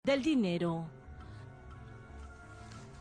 del dinero.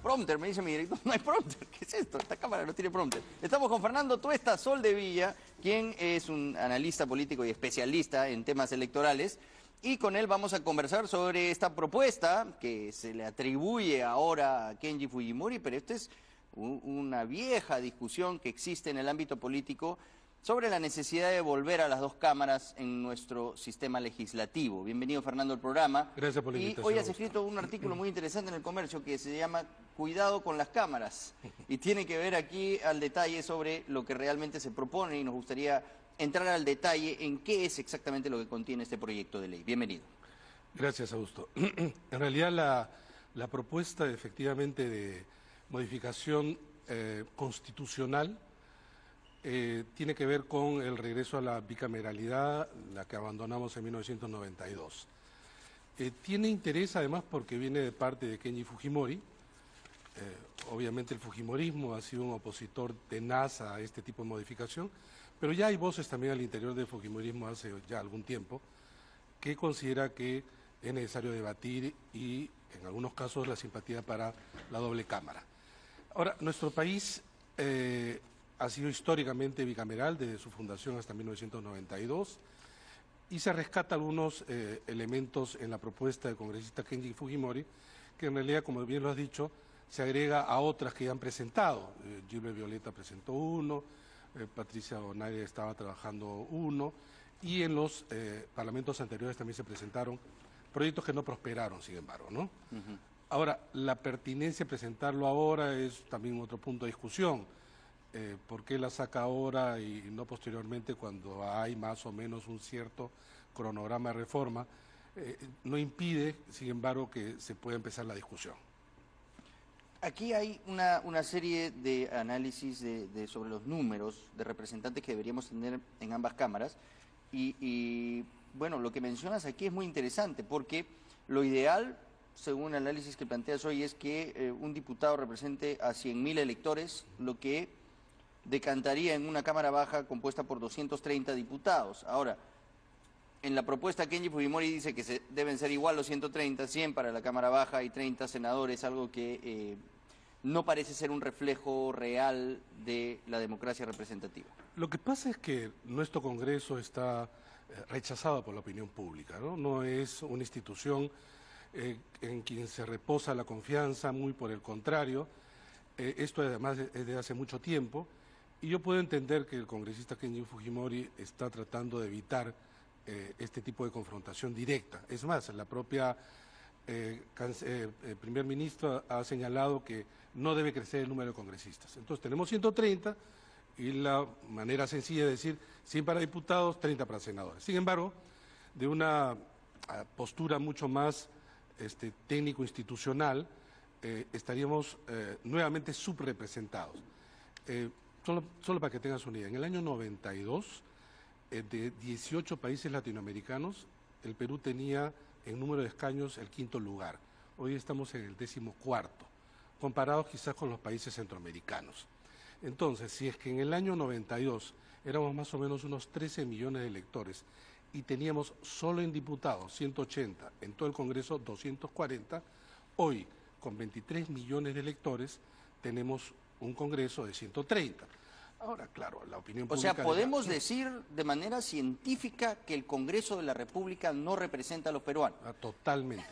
Prompter, me dice mi director. No hay prompter. ¿Qué es esto? Esta cámara no tiene prompter. Estamos con Fernando Tuesta Soldevilla, quien es un analista político y especialista en temas electorales. Y con él vamos a conversar sobre esta propuesta que se le atribuye ahora a Kenji Fujimori, pero esta es una vieja discusión que existe en el ámbito político sobre la necesidad de volver a las dos cámaras en nuestro sistema legislativo. Bienvenido, Fernando, al programa. Gracias por la invitación. Y hoy has escrito un artículo muy interesante en El Comercio que se llama Cuidado con las cámaras, y tiene que ver aquí al detalle sobre lo que realmente se propone, y nos gustaría entrar al detalle en qué es exactamente lo que contiene este proyecto de ley. Bienvenido. Gracias, Augusto. En realidad la propuesta efectivamente de modificación constitucional tiene que ver con el regreso a la bicameralidad, la que abandonamos en 1992. Tiene interés además porque viene de parte de Kenji Fujimori. Obviamente el fujimorismo ha sido un opositor tenaz a este tipo de modificación, pero ya hay voces también al interior del fujimorismo hace ya algún tiempo que considera que es necesario debatir y en algunos casos la simpatía para la doble cámara. Ahora, nuestro país ha sido históricamente bicameral desde su fundación hasta 1992 y se rescata algunos elementos en la propuesta del congresista Kenji Fujimori, que en realidad, como bien lo has dicho, se agrega a otras que ya han presentado. Gilbert Violeta presentó uno, Patricia Donaire estaba trabajando uno, y en los parlamentos anteriores también se presentaron proyectos que no prosperaron, sin embargo, ¿no? Ahora, la pertinencia de presentarlo ahora es también otro punto de discusión. ¿Por qué la saca ahora y no posteriormente cuando hay más o menos un cierto cronograma de reforma? No impide, sin embargo, que se pueda empezar la discusión. Aquí hay una serie de análisis sobre los números de representantes que deberíamos tener en ambas cámaras y bueno, lo que mencionas aquí es muy interesante porque lo ideal, según el análisis que planteas hoy, es que un diputado represente a 100.000 electores, lo que decantaría en una cámara baja compuesta por 230 diputados. Ahora, en la propuesta Kenji Fujimori dice que deben ser igual los 130, 100 para la cámara baja y 30 senadores, algo que no parece ser un reflejo real de la democracia representativa. Lo que pasa es que nuestro Congreso está rechazado por la opinión pública, ¿no? No es una institución en quien se reposa la confianza, muy por el contrario. Esto además es de hace mucho tiempo y yo puedo entender que el congresista Kenji Fujimori está tratando de evitar este tipo de confrontación directa. Es más, la propia primer ministro ha señalado que no debe crecer el número de congresistas. Entonces tenemos 130 y la manera sencilla de decir 100 para diputados, 30 para senadores. Sin embargo, de una postura mucho más técnico-institucional, estaríamos nuevamente subrepresentados. Solo para que tengas una idea, en el año 92, de 18 países latinoamericanos, el Perú tenía en número de escaños el 5º lugar. Hoy estamos en el 14º, comparados quizás con los países centroamericanos. Entonces, si es que en el año 92 éramos más o menos unos 13 millones de electores y teníamos solo en diputados 180, en todo el Congreso 240, hoy con 23 millones de electores tenemos un Congreso de 130. Ahora, claro, la opinión pública... O sea, podemos decir de manera científica que el Congreso de la República no representa a los peruanos. Totalmente.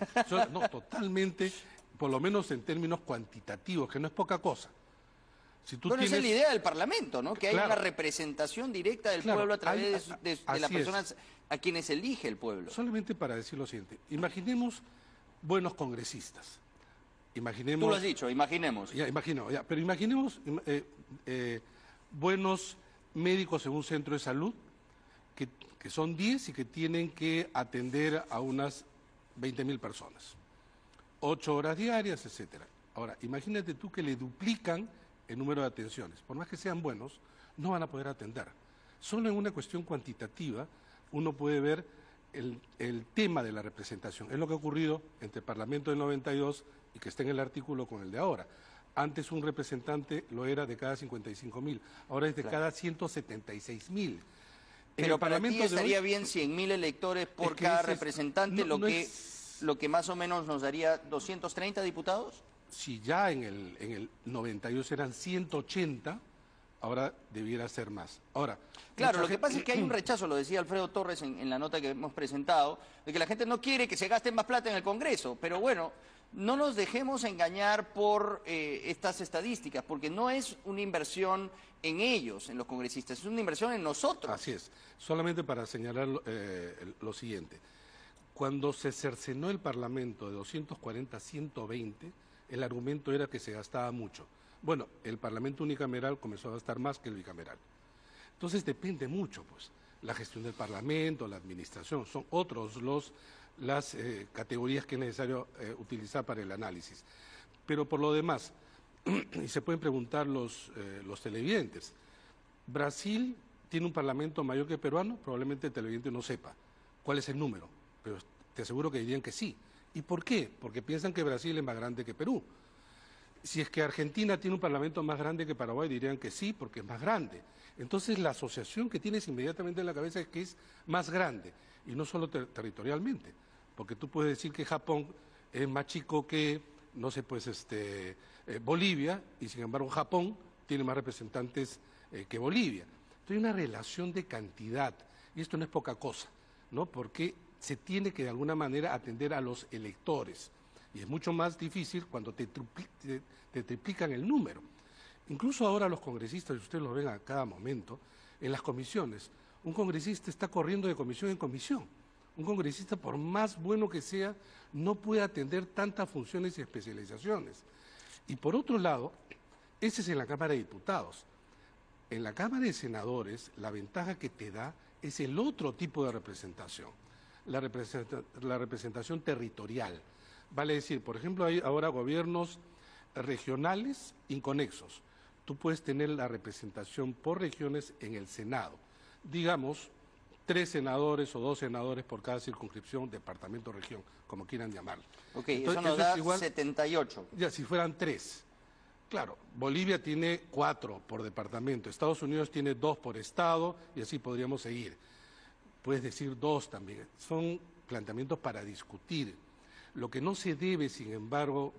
No, totalmente, por lo menos en términos cuantitativos, que no es poca cosa. Si tú bueno, tienes... esa es la idea del Parlamento, ¿no? Que claro, hay una representación directa del pueblo a través de las personas a quienes elige el pueblo. Solamente para decir lo siguiente, imaginemos buenos congresistas. Imaginemos... Tú lo has dicho, imaginemos. Ya, pero imaginemos buenos médicos en un centro de salud, que son 10 y que tienen que atender a unas 20.000 personas. 8 horas diarias, etcétera. Ahora, imagínate tú que le duplican el número de atenciones. Por más que sean buenos, no van a poder atender. Solo en una cuestión cuantitativa uno puede ver el tema de la representación. Es lo que ha ocurrido entre el Parlamento del 92 y que está en el artículo con el de ahora. Antes un representante lo era de cada 55.000, ahora es de cada 176.000. Pero para ti estaría bien 100.000 electores por cada representante, lo que lo que más o menos nos daría 230 diputados. Si ya en el 92 eran 180, ahora debiera ser más. Ahora, claro, lo que pasa es que hay un rechazo, lo decía Alfredo Torres en la nota que hemos presentado, de que la gente no quiere que se gaste más plata en el Congreso, pero bueno, no nos dejemos engañar por estas estadísticas, porque no es una inversión en ellos, en los congresistas, es una inversión en nosotros. Así es. Solamente para señalar lo siguiente. Cuando se cercenó el Parlamento de 240 a 120, el argumento era que se gastaba mucho. Bueno, el Parlamento unicameral comenzó a gastar más que el bicameral. Entonces depende mucho, pues, la gestión del Parlamento, la administración, son otros las categorías que es necesario utilizar para el análisis. Pero por lo demás, y se pueden preguntar los televidentes, ¿Brasil tiene un Parlamento mayor que el peruano? Probablemente el televidente no sepa cuál es el número, pero te aseguro que dirían que sí. ¿Y por qué? Porque piensan que Brasil es más grande que Perú. Si es que Argentina tiene un parlamento más grande que Paraguay, dirían que sí, porque es más grande. Entonces la asociación que tienes inmediatamente en la cabeza es que es más grande, y no solo territorialmente, porque tú puedes decir que Japón es más chico que, no sé, pues Bolivia, y sin embargo Japón tiene más representantes que Bolivia. Entonces hay una relación de cantidad, y esto no es poca cosa, ¿no? Porque se tiene que de alguna manera atender a los electores. Y es mucho más difícil cuando te triplican el número. Incluso ahora los congresistas, y ustedes lo ven a cada momento, en las comisiones, un congresista está corriendo de comisión en comisión. Un congresista, por más bueno que sea, no puede atender tantas funciones y especializaciones. Y por otro lado, ese es en la Cámara de Diputados. En la Cámara de Senadores, la ventaja que te da es el otro tipo de representación, la representación territorial. Vale decir, por ejemplo, hay ahora gobiernos regionales inconexos. Tú puedes tener la representación por regiones en el Senado. Digamos, 3 senadores o 2 senadores por cada circunscripción, departamento, región, como quieran llamarlo. Ok, entonces, eso nos da igual, 78. Ya, si fueran 3. Claro, Bolivia tiene 4 por departamento, Estados Unidos tiene 2 por estado, y así podríamos seguir. Puedes decir 2 también. Son planteamientos para discutir. Lo que no se debe, sin embargo,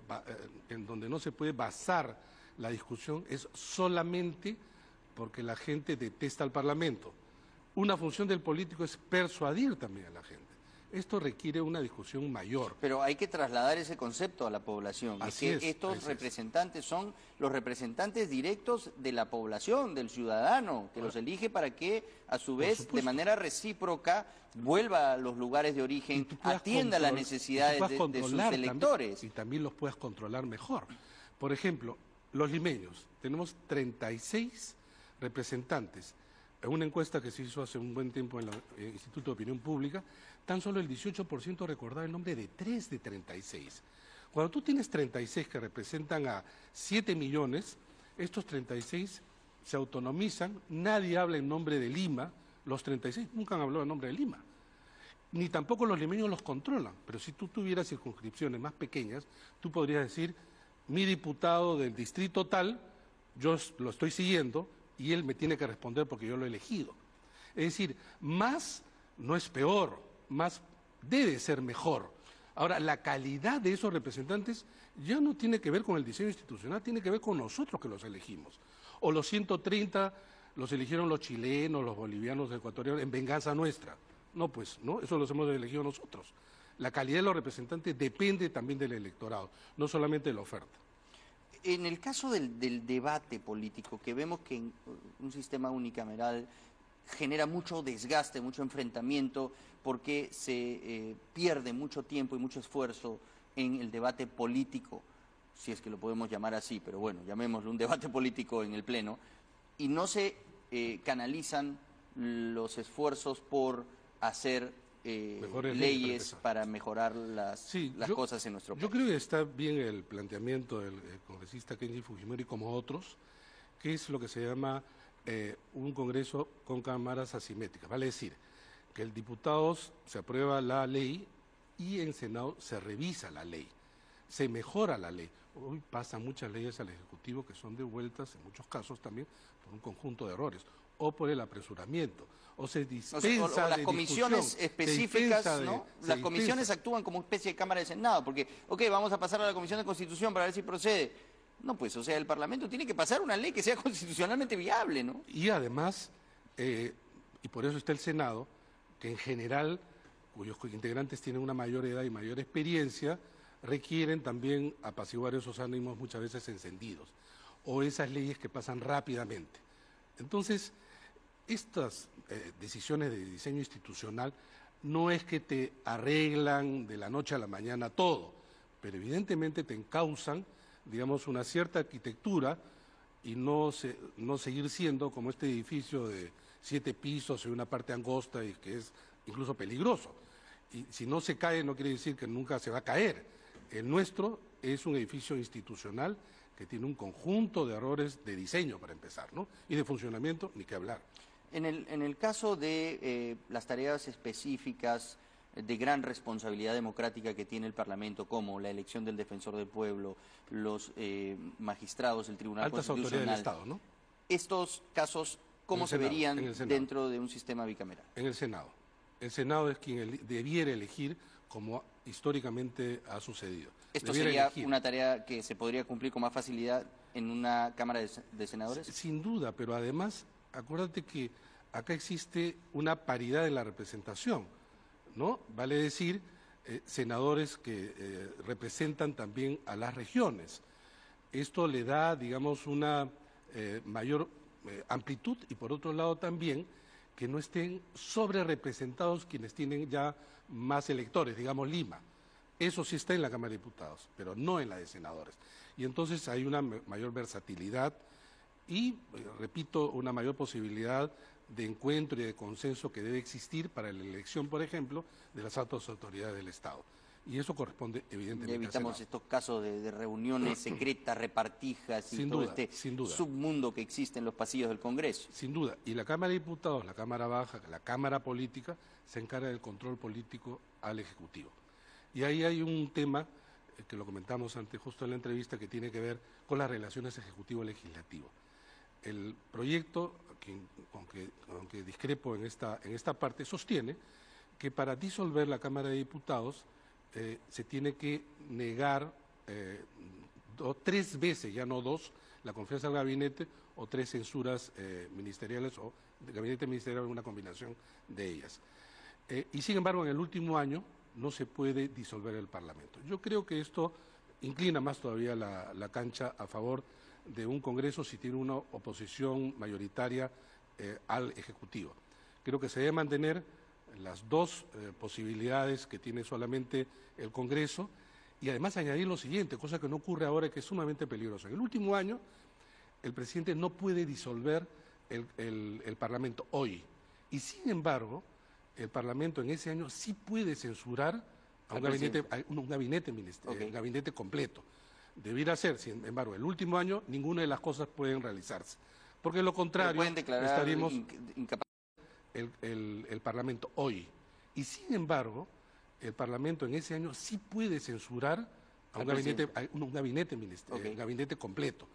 en donde no se puede basar la discusión es solamente porque la gente detesta al Parlamento. Una función del político es persuadir también a la gente. Esto requiere una discusión mayor. Pero hay que trasladar ese concepto a la población. Así es que estos representantes son los representantes directos de la población, del ciudadano, que los elige para que, a su vez, de manera recíproca, vuelva a los lugares de origen, atienda las necesidades de sus electores. Y también los puedas controlar mejor. Por ejemplo, los limeños, tenemos 36 representantes. En una encuesta que se hizo hace un buen tiempo en el Instituto de Opinión Pública, tan solo el 18% recordaba el nombre de 3 de 36. Cuando tú tienes 36 que representan a 7 millones, estos 36 se autonomizan, nadie habla en nombre de Lima, los 36 nunca han hablado en nombre de Lima, ni tampoco los limeños los controlan, pero si tú tuvieras circunscripciones más pequeñas, tú podrías decir, mi diputado del distrito tal, yo lo estoy siguiendo, y él me tiene que responder porque yo lo he elegido. Es decir, más no es peor, más debe ser mejor. Ahora, la calidad de esos representantes ya no tiene que ver con el diseño institucional, tiene que ver con nosotros que los elegimos. O los 130 los eligieron los chilenos, los bolivianos, los ecuatorianos, en venganza nuestra. No, pues, no, eso los hemos elegido nosotros. La calidad de los representantes depende también del electorado, no solamente de la oferta. En el caso del debate político, que vemos que en un sistema unicameral genera mucho desgaste, mucho enfrentamiento, porque se pierde mucho tiempo y mucho esfuerzo en el debate político, si es que lo podemos llamar así, pero bueno, llamémoslo un debate político en el Pleno, y no se canalizan los esfuerzos por hacer leyes para mejorar las cosas en nuestro país. Yo creo que está bien el planteamiento del congresista Kenji Fujimori como otros, que es lo que se llama un Congreso con cámaras asimétricas. Vale decir, que el diputados se aprueba la ley y en Senado se revisa la ley, se mejora la ley. Hoy pasan muchas leyes al Ejecutivo que son devueltas, en muchos casos también, por un conjunto de errores. o por el apresuramiento. O se dispensa o las de comisiones discusión, específicas, ¿no? Las comisiones actúan como especie de Cámara de Senado, porque, ok, vamos a pasar a la Comisión de Constitución para ver si procede. No, pues, o sea, el Parlamento tiene que pasar una ley que sea constitucionalmente viable, ¿no? Y además, y por eso está el Senado, que en general, cuyos integrantes tienen una mayor edad y mayor experiencia, requieren también apaciguar esos ánimos muchas veces encendidos, o esas leyes que pasan rápidamente. Entonces, estas decisiones de diseño institucional no es que te arreglan de la noche a la mañana todo, pero evidentemente te encausan, digamos, una cierta arquitectura y no seguir siendo como este edificio de 7 pisos y una parte angosta y que es incluso peligroso. Y si no se cae no quiere decir que nunca se va a caer. El nuestro es un edificio institucional que tiene un conjunto de errores de diseño para empezar, ¿no? Y de funcionamiento, ni que hablar. En el caso de las tareas específicas de gran responsabilidad democrática que tiene el Parlamento, como la elección del defensor del pueblo, los magistrados del Tribunal Altas Constitucional, autoridades del Estado, ¿no? Estos casos, ¿cómo se verían dentro de un sistema bicameral? En el Senado. El Senado es quien debiera elegir, como históricamente ha sucedido. ¿Esto sería una tarea que se podría cumplir con más facilidad en una Cámara de Senadores? Sin duda, pero además, acuérdate que acá existe una paridad en la representación, ¿no? Vale decir, senadores que representan también a las regiones. Esto le da, digamos, una mayor amplitud y, por otro lado, también que no estén sobre representados quienes tienen ya más electores, digamos Lima. Eso sí está en la Cámara de Diputados, pero no en la de senadores. Y entonces hay una mayor versatilidad y, repito, una mayor posibilidad de encuentro y de consenso que debe existir para la elección, por ejemplo, de las altas autoridades del Estado. Y eso corresponde, evidentemente, y evitamos estos casos de reuniones secretas, repartijas y sin todo duda, este sin duda. submundo que existe en los pasillos del Congreso. Sin duda. Y la Cámara de Diputados, la Cámara Baja, la Cámara Política, se encarga del control político al Ejecutivo. Y ahí hay un tema que lo comentamos antes, justo en la entrevista, que tiene que ver con las relaciones ejecutivo-legislativo. El proyecto, aunque discrepo en esta parte, sostiene que para disolver la Cámara de Diputados se tiene que negar 3 veces, ya no 2, la confianza al gabinete o 3 censuras ministeriales o de gabinete ministerial, una combinación de ellas. Y sin embargo, en el último año no se puede disolver el Parlamento. Yo creo que esto inclina más todavía la cancha a favor de un Congreso si tiene una oposición mayoritaria al Ejecutivo. Creo que se debe mantener las 2 posibilidades que tiene solamente el Congreso y además añadir lo siguiente, cosa que no ocurre ahora y que es sumamente peligroso. En el último año el presidente no puede disolver el Parlamento hoy y sin embargo el Parlamento en ese año sí puede censurar a un gabinete completo. Debiera ser, sin embargo, el último año ninguna de las cosas pueden realizarse. Porque de lo contrario estaríamos el Parlamento hoy. Y sin embargo, el Parlamento en ese año sí puede censurar a un gabinete completo.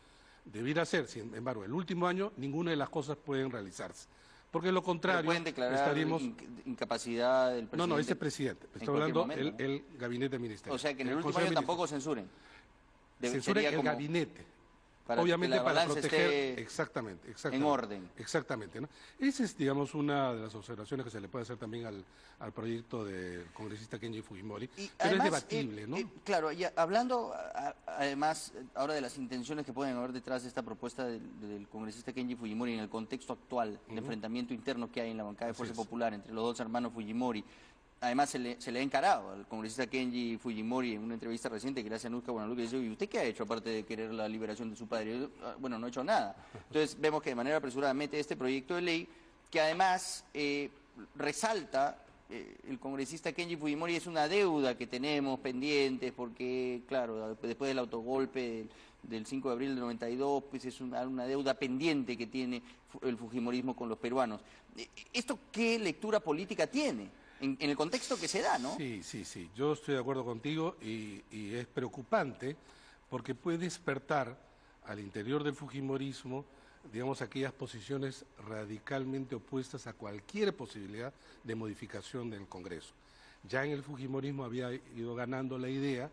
Debiera ser, sin embargo, el último año ninguna de las cosas pueden realizarse. Porque de lo contrario pueden declarar estaríamos incapacidad del presidente. No, ese presidente. Está hablando momento, el gabinete ministerial. O sea que en el último año tampoco censuren. Censuren el gabinete. Obviamente para proteger exactamente en orden. Exactamente, ¿no? Esa es, digamos, una de las observaciones que se le puede hacer también al proyecto del congresista Kenji Fujimori, pero además, es debatible, ¿no? Claro, y hablando además ahora de las intenciones que pueden haber detrás de esta propuesta del congresista Kenji Fujimori en el contexto actual, el enfrentamiento interno que hay en la bancada de Fuerza Popular entre los 2 hermanos Fujimori. Además, se le ha encarado al congresista Kenji Fujimori en una entrevista reciente que le hace a Nusca Guanaluque y dice, ¿y usted qué ha hecho aparte de querer la liberación de su padre? Bueno, no ha hecho nada. Entonces, vemos que de manera apresurada mete este proyecto de ley que además resalta el congresista Kenji Fujimori es una deuda que tenemos pendientes porque, claro, después del autogolpe del 5 de abril del 92, pues es una deuda pendiente que tiene el fujimorismo con los peruanos. ¿Esto qué lectura política tiene? En el contexto que se da, ¿no? Sí. Yo estoy de acuerdo contigo y es preocupante porque puede despertar al interior del fujimorismo, digamos, aquellas posiciones radicalmente opuestas a cualquier posibilidad de modificación del Congreso. Ya en el fujimorismo había ido ganando la idea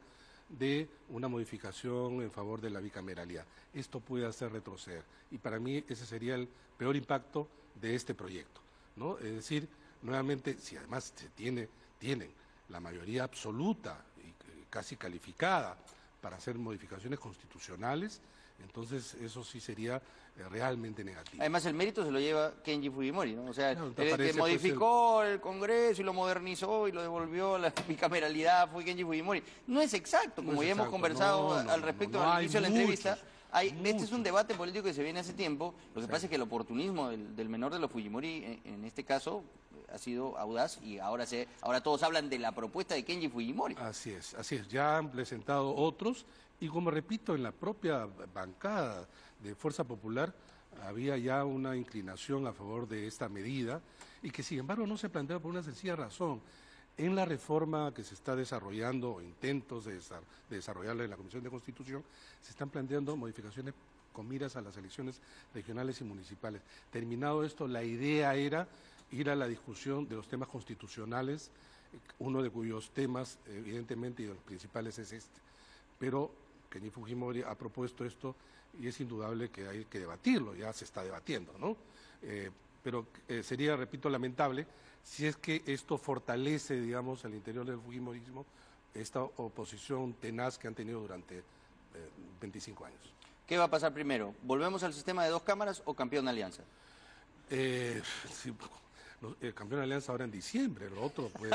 de una modificación en favor de la bicameralidad. Esto puede hacer retroceder y para mí ese sería el peor impacto de este proyecto, ¿no? Es decir, nuevamente, si además tienen la mayoría absoluta y casi calificada para hacer modificaciones constitucionales, entonces eso sí sería realmente negativo. Además, el mérito se lo lleva Kenji Fujimori, ¿no? O sea, Claro, el que modificó el Congreso y lo modernizó y lo devolvió a la bicameralidad fue Kenji Fujimori. No es exacto, como ya hemos conversado al respecto al inicio de la entrevista. Este es un debate político que se viene hace tiempo. Lo que pasa es que el oportunismo del menor de los Fujimori, en este caso, ha sido audaz y ahora todos hablan de la propuesta de Kenji Fujimori. Así es. Ya han presentado otros y como repito, en la propia bancada de Fuerza Popular había ya una inclinación a favor de esta medida y que sin embargo no se plantea por una sencilla razón. En la reforma que se está desarrollando, o intentos de desarrollarla en la Comisión de Constitución, se están planteando modificaciones con miras a las elecciones regionales y municipales. Terminado esto, la idea era ir a la discusión de los temas constitucionales, uno de cuyos temas, evidentemente, y de los principales es este. Pero Kenji Fujimori ha propuesto esto y es indudable que hay que debatirlo, ya se está debatiendo, ¿no? Pero sería, repito, lamentable si es que esto fortalece, digamos, al interior del fujimorismo esta oposición tenaz que han tenido durante 25 años. ¿Qué va a pasar primero? ¿Volvemos al sistema de 2 cámaras o campeón de alianza? Sí, el campeón de alianza ahora en diciembre, lo otro puede...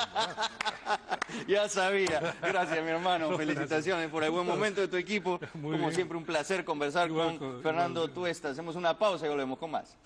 Ya sabía. Gracias, mi hermano. Felicitaciones por el buen momento de tu equipo. Muy Como bien. siempre, un placer conversar con Fernando Tuesta. Hacemos una pausa y volvemos con más.